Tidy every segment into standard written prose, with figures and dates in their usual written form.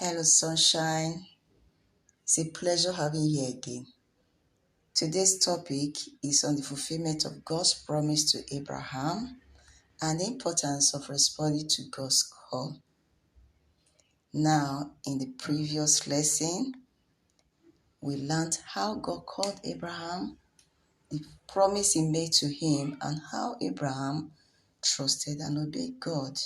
Hello, sunshine. It's a pleasure having you here again. Today's topic is on the fulfillment of God's promise to Abraham and the importance of responding to God's call. Now, in the previous lesson, we learned how God called Abraham, the promise he made to him, and how Abraham trusted and obeyed God.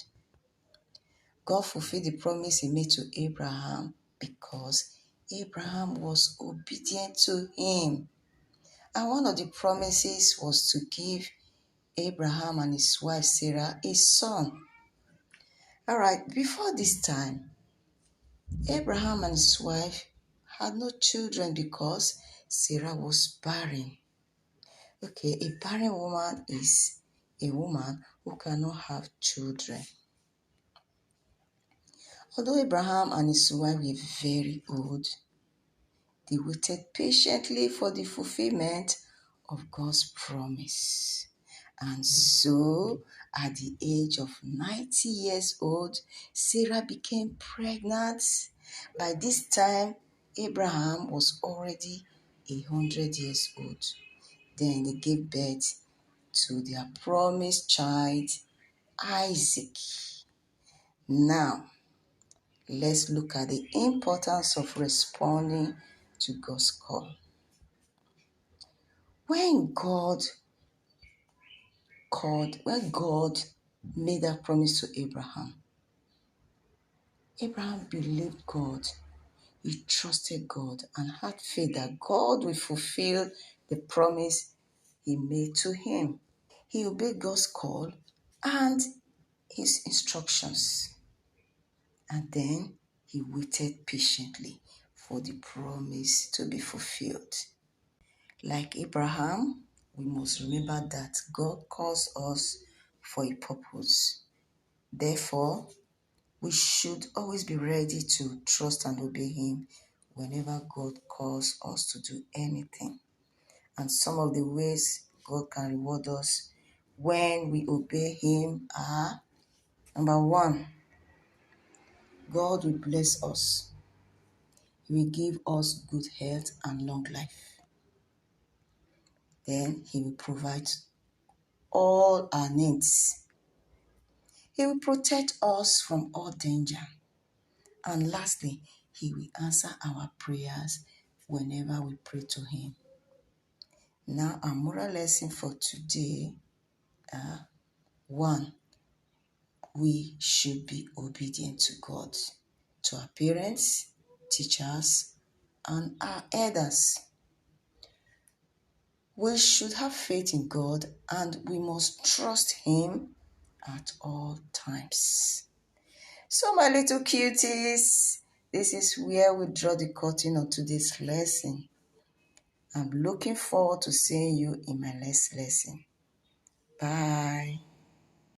God fulfilled the promise he made to Abraham because Abraham was obedient to him. And one of the promises was to give Abraham and his wife Sarah a son. All right, before this time, Abraham and his wife had no children because Sarah was barren. Okay, a barren woman is a woman who cannot have children. Although Abraham and his wife were very old, they waited patiently for the fulfillment of God's promise. And so, at the age of 90 years old, Sarah became pregnant. By this time, Abraham was already 100 years old. Then they gave birth to their promised child, Isaac. Now, let's look at the importance of responding to God's call. When God made that promise to Abraham believed God. He trusted God and had faith that God will fulfill the promise he made to him. He obeyed God's call and his instructions. And then he waited patiently for the promise to be fulfilled. Like Abraham, we must remember that God calls us for a purpose. Therefore, we should always be ready to trust and obey him whenever God calls us to do anything. And some of the ways God can reward us when we obey him are: number one, God will bless us. He will give us good health and long life. Then he will provide all our needs. He will protect us from all danger. And lastly, he will answer our prayers whenever we pray to him. Now, our moral lesson for today, 1, we should be obedient to God, to our parents, teachers, and our elders. We should have faith in God and we must trust him at all times. So, my little cuties, this is where we draw the curtain on today's lesson. I'm looking forward to seeing you in my next lesson. Bye.